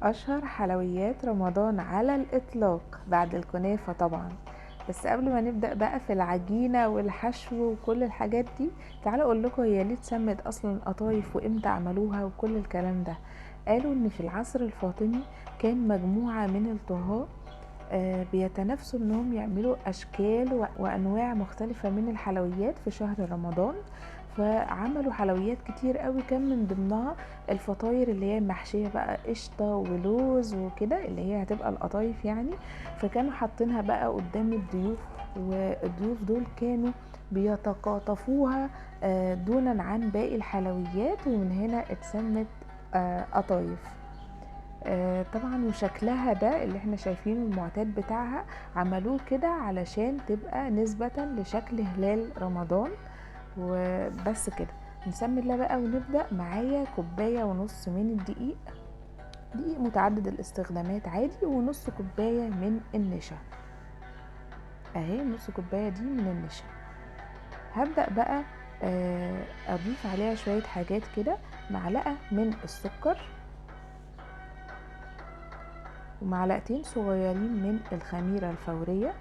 أشهر حلويات رمضان على الإطلاق بعد الكنافة طبعا. بس قبل ما نبدأ بقى في العجينة والحشو وكل الحاجات دي، تعالوا أقول لكم هي ليه اتسمت أصلا قطايف وإمتى عملوها وكل الكلام ده. قالوا إن في العصر الفاطمي كان مجموعة من الطهاة بيتنافسوا انهم يعملوا اشكال وانواع مختلفة من الحلويات في شهر رمضان. فعملوا حلويات كتير قوي، كان من ضمنها الفطاير اللي هي محشية بقى قشطة ولوز وكده، اللي هي هتبقى القطايف يعني. فكانوا حاطينها بقى قدام الضيوف، والضيوف دول كانوا بيتقاطفوها دونا عن باقي الحلويات، ومن هنا اتسمت قطايف. طبعا وشكلها ده اللي احنا شايفينه المعتاد بتاعها، عملوه كده علشان تبقى نسبة لشكل هلال رمضان. وبس كده، نسمي الله بقى ونبدأ. معايا كوباية ونص من الدقيق، دقيق متعدد الاستخدامات عادي، ونص كوباية من النشا اهي، نص كوباية دي من النشا. هبدأ بقى اضيف عليها شوية حاجات كده، معلقة من السكر، ومعلقتين صغيرين من الخميرة الفورية،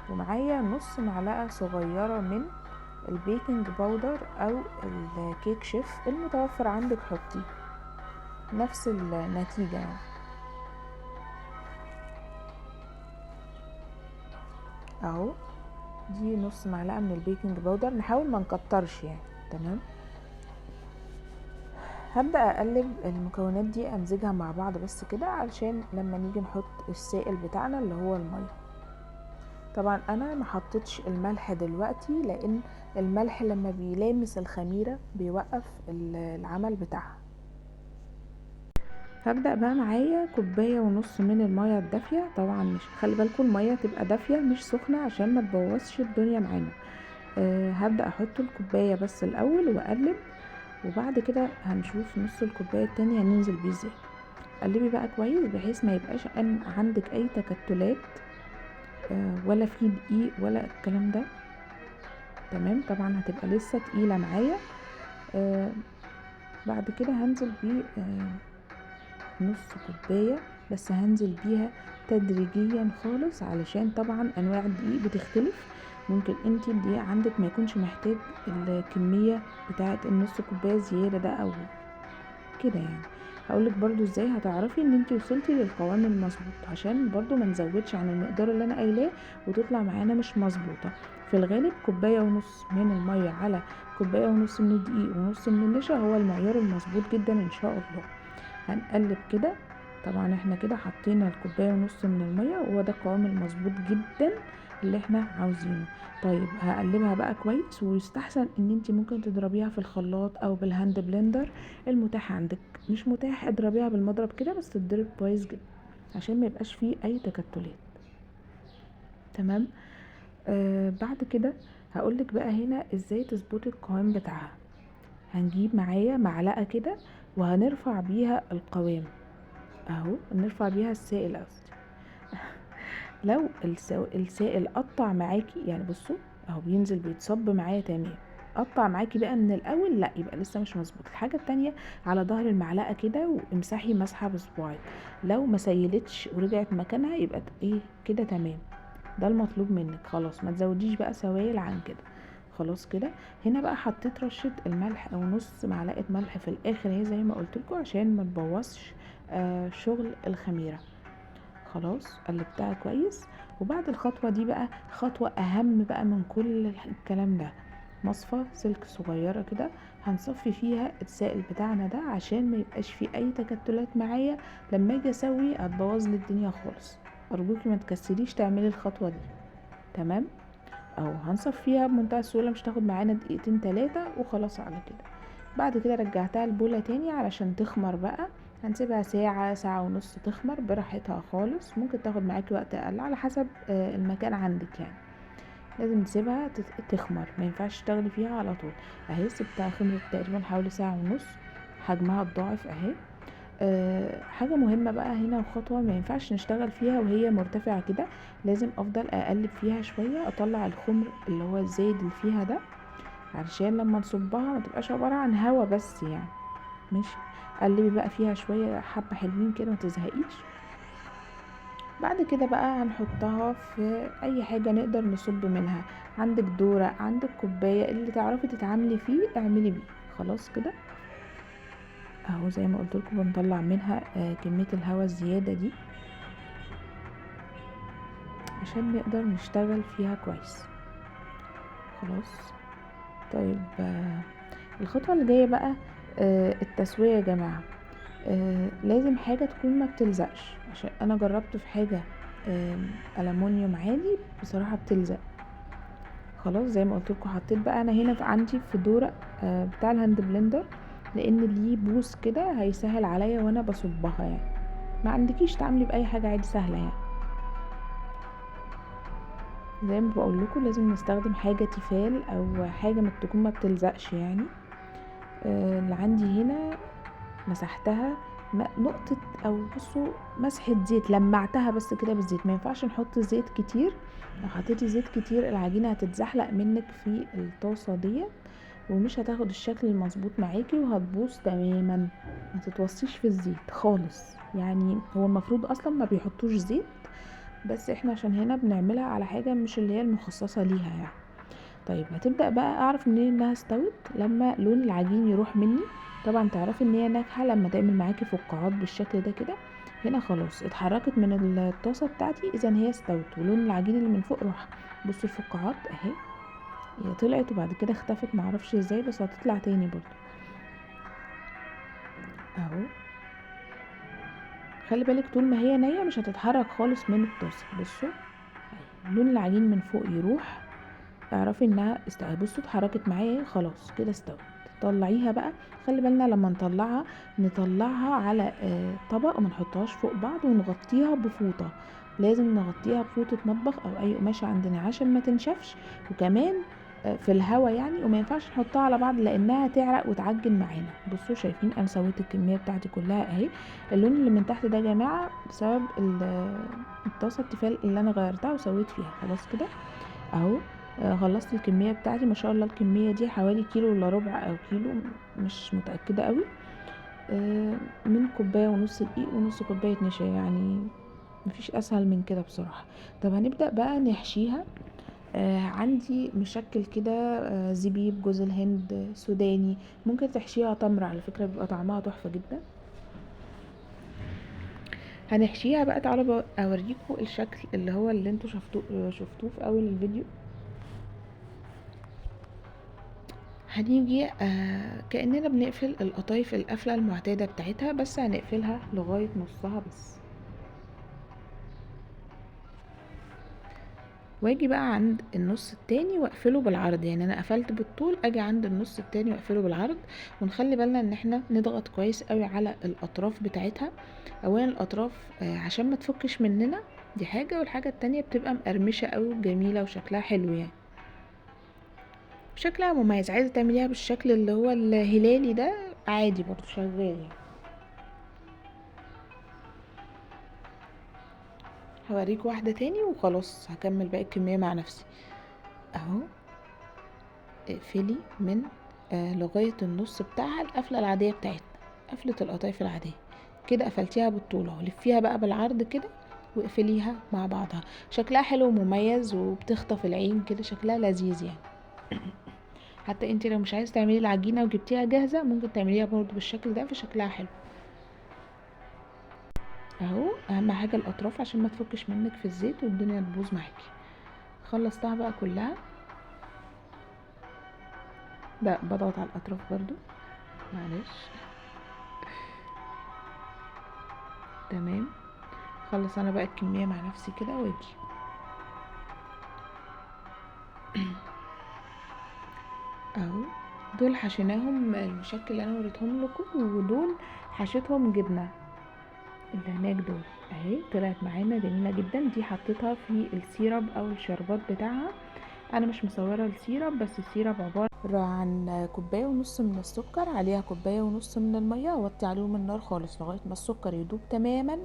ومعايا نص معلقة صغيرة من البيكنج باودر او الكيك شيف المتوفر عندك، حطيه نفس النتيجة يعني. اهو دي نص معلقة من البيكنج باودر، نحاول ما نكترش يعني. تمام. هبدأ اقلب المكونات دي، امزجها مع بعض بس كده علشان لما نيجي نحط السائل بتاعنا اللي هو المية. طبعا انا ما حطيتش الملح دلوقتي، لان الملح لما بيلامس الخميرة بيوقف العمل بتاعها. هبدأ بقى معايا كوباية ونص من المية الدافية، طبعا مش، خلي بالكم المية تبقى دافية مش سخنة عشان ما تبوظش الدنيا معانا. هبدأ احط الكوباية بس الاول واقلب، وبعد كده هنشوف نص الكوباية التانية هننزل بيه ازاي. قلبي بقى كويس بحيث ما يبقاش ان عندك اي تكتلات ولا في دقيق ولا الكلام ده. تمام. طبعا هتبقى لسه تقيلة معايا. بعد كده هنزل بيه نص كوباية، بس هنزل بيها تدريجيا خالص، علشان طبعا انواع الدقيق بتختلف. ممكن انتي الدقيق عندك ما يكونش محتاج الكمية بتاعة النص كوباية زيادة ده او كده يعني. هقولك برضو ازاي هتعرفي ان انتي وصلتي للقوام المظبوط، عشان برضو ما نزودش عن المقدار اللي انا قايلاه وتطلع معانا مش مظبوطة. في الغالب كوباية ونص من المية على كوباية ونص من الدقيق ونص من النشا هو المعيار المظبوط جدا ان شاء الله. هنقلب كده. طبعا احنا كده حطينا الكوبايه ونص من الميه، وهو ده القوام المظبوط جدا اللي احنا عاوزينه. طيب هقلبها بقى كويس، ويستحسن ان انت ممكن تضربيها في الخلاط او بالهاند بلندر المتاح عندك. مش متاح اضربيها بالمضرب كده بس، تضرب كويس جدا عشان ما يبقاش فيه اي تكتلات. تمام. بعد كده هقولك بقى هنا ازاي تظبطي القوام بتاعها. هنجيب معايا معلقه كده وهنرفع بيها القوام، اهو نرفع بيها السائل قصدي. لو السائل قطع معاكي يعني، بصوا اهو بينزل بيتصب معايا تمام. قطع معاكي بقى من الاول، لا يبقى لسه مش مظبوط. الحاجه التانية، على ظهر المعلقه كده وامسحي مسحه بصباعك، لو ما سيلتش ورجعت مكانها يبقى ايه كده تمام. ده المطلوب منك. خلاص ما تزوديش بقى سوائل عن كده. خلاص كده. هنا بقى حطيت رشه الملح او نص معلقه ملح في الاخر اهي زي ما قلت لكم، عشان ما تبوظش شغل الخميره. خلاص قلبتها كويس. وبعد الخطوة دي بقى خطوة اهم بقى من كل الكلام ده، مصفى سلك صغيرة كده هنصفي فيها السائل بتاعنا ده، عشان ما يبقاش فيه اي تكتلات معايا لما اجي اسوي هتبوظ لي الدنيا خالص. ارجوكي ما تكسليش تعملي الخطوة دي. تمام. اهو هنصفيها بمنتهى السهولة، مش تاخد معانا دقيقتين 3 وخلاص على كده. بعد كده رجعتها البولة تاني علشان تخمر بقى. هنسيبها ساعة ساعة ونص تخمر براحتها خالص، ممكن تاخد معاكي وقت اقل على حسب المكان عندك يعني. لازم تسيبها تخمر، ما ينفعش تشتغلي فيها على طول. اهي سبتها خمرت تقريبا حوالي ساعة ونص، حجمها اتضاعف اهي. حاجة مهمة بقى هنا وخطوة ما ينفعش نشتغل فيها وهي مرتفعة كده، لازم افضل اقلب فيها شوية اطلع الخمر اللي هو الزايد اللي فيها ده، علشان لما نصبها ما تبقاش عبارة عن هوا بس يعني. ماشي. قلبي بقى فيها شويه حبه حلوين كده ما تزهقيش. بعد كده بقى هنحطها في اي حاجه نقدر نصب منها، عندك دوره، عندك كوبايه، اللي تعرفي تتعاملي فيه اعملي بيه. خلاص كده اهو زي ما قلت لكم بنطلع منها كميه الهواء الزياده دي عشان نقدر نشتغل فيها كويس. خلاص طيب الخطوه اللي جايه بقى التسويه يا جماعه. لازم حاجه تكون ما بتلزقش، عشان انا جربت في حاجه ألمونيوم عادي بصراحه بتلزق. خلاص زي ما قلت لكم حطيت بقى انا هنا عندي في دورق بتاع الهاند بلندر، لان ليه بوس كده هيسهل عليا وانا بصبها يعني. ما عندكيش تعملي باي حاجه عادي سهله يعني. زي ما بقول لكم لازم نستخدم حاجه تيفال او حاجه ما تكون ما بتلزقش يعني. اللي عندي هنا مسحتها نقطه او بصوا مسحه زيت، لمعتها بس كده بالزيت. ما ينفعش نحط زيت كتير، لو حطيتي زيت كتير العجينه هتتزحلق منك في الطاسه ديت ومش هتاخد الشكل المظبوط معاكي وهتبوظ تماما. ما تتوصيش في الزيت خالص يعني. هو المفروض اصلا ما بيحطوش زيت، بس احنا عشان هنا بنعملها على حاجه مش اللي هي المخصصه ليها يعني. طيب هتبدا بقى اعرف منين انها استوت لما لون العجين يروح مني. طبعا تعرفي ان هي ناجحه لما تعمل معاكي فقاعات بالشكل ده كده. هنا خلاص اتحركت من الطاسه بتاعتي، اذا هي استوت ولون العجين اللي من فوق راح. بصوا الفقاعات اهي، هي طلعت وبعد كده اختفت معرفش ازاي، بس هتطلع تاني برضو اهو. خلي بالك طول ما هي نية مش هتتحرك خالص من الطاسة. بصوا لون العجين من فوق يروح، اعرفي انها بصوا اتحركت معايا خلاص كده استوت. طلعيها بقى. خلي بالنا لما نطلعها على طبق وما نحطهاش فوق بعض، ونغطيها بفوطة. لازم نغطيها بفوطة مطبخ او اي قماشة عندنا عشان ما تنشفش، وكمان في الهوا يعني. وما ينفعش نحطها على بعض لانها تعرق وتعجن معانا. بصوا شايفين انا سويت الكميه بتاعتي كلها اهي. اللون اللي من تحت ده يا جماعه بسبب الطاسه التيفال اللي انا غيرتها وسويت فيها. خلاص كده اهو. خلصت الكميه بتاعتي ما شاء الله. الكميه دي حوالي كيلو الا ربع او كيلو، مش متاكده قوي. من كوبايه ونص دقيق ونص كوبايه نشا يعني، مفيش اسهل من كده بصراحه. طب هنبدا بقى نحشيها. عندي مشكل كده زبيب، جوز الهند، سوداني. ممكن تحشيها تمر على فكرة بيبقى طعمها تحفة جدا. هنحشيها بقى. تعالوا بقى اوريكم الشكل اللي هو اللي انتوا شفتوه في اول الفيديو. هنيجي كأننا بنقفل القطايف القفلة المعتادة بتاعتها، بس هنقفلها لغاية نصها بس. واجي بقى عند النص التاني واقفله بالعرض، يعني انا قفلت بالطول، اجي عند النص التاني واقفله بالعرض. ونخلي بالنا ان احنا نضغط كويس قوي على الاطراف بتاعتها. اولا الاطراف عشان ما تفكش مننا، دي حاجة. والحاجة التانية بتبقى مقرمشة قوي وجميلة وشكلها حلو يعني، شكلها مميز. عايزة تعمليها بالشكل اللي هو الهلالي ده عادي برضو شغال يعني. هوريك واحدة تاني وخلاص هكمل باقي الكمية مع نفسي اهو. اقفلي من لغاية النص بتاعها القفلة العادية بتاعتنا، قفلة القطايف العادية كده. قفلتيها بالطول اهو، لفيها بقى بالعرض كده واقفليها مع بعضها. شكلها حلو ومميز وبتخطف العين كده، شكلها لذيذ يعني. حتى انت لو مش عايزه تعملي العجينه وجبتيها جاهزه ممكن تعمليها برضو بالشكل ده، فشكلها حلو اهو. اهم حاجه الاطراف عشان ما تفكش منك في الزيت والدنيا تبوظ معاكي. خلصتها بقى كلها. ده بضغط على الاطراف برضو معلش. تمام. خلص انا بقى الكميه مع نفسي كده واجي اهو. دول حشيناهم المشكل اللي انا وريتهم لكم، ودول حشيتهم جبنه اللي هناك دول اهي. طلعت معانا جميله جدا. دي حطيتها في السيرب او الشربات بتاعها. انا مش مصوره السيرب، بس السيرب عباره عن كوبايه ونص من السكر، عليها كوبايه ونص من الميه، وطي عليهم النار خالص لغايه ما السكر يدوب تماما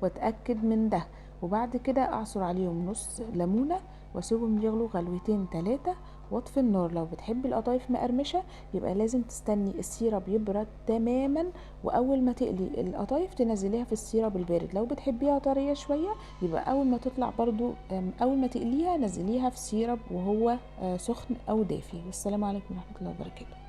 واتاكد من ده. وبعد كده اعصر عليهم نص ليمونه واسيبهم يغلوا غلوتين 3، واطفي النار. لو بتحبي القطايف مقرمشه يبقى لازم تستني السيرب يبرد تماما، واول ما تقلي القطايف تنزليها في السيرب البارد. لو بتحبيها طريه شويه يبقى اول ما تطلع برضو اول ما تقليها نزليها في سيرب وهو سخن او دافي. والسلام عليكم ورحمه الله وبركاته.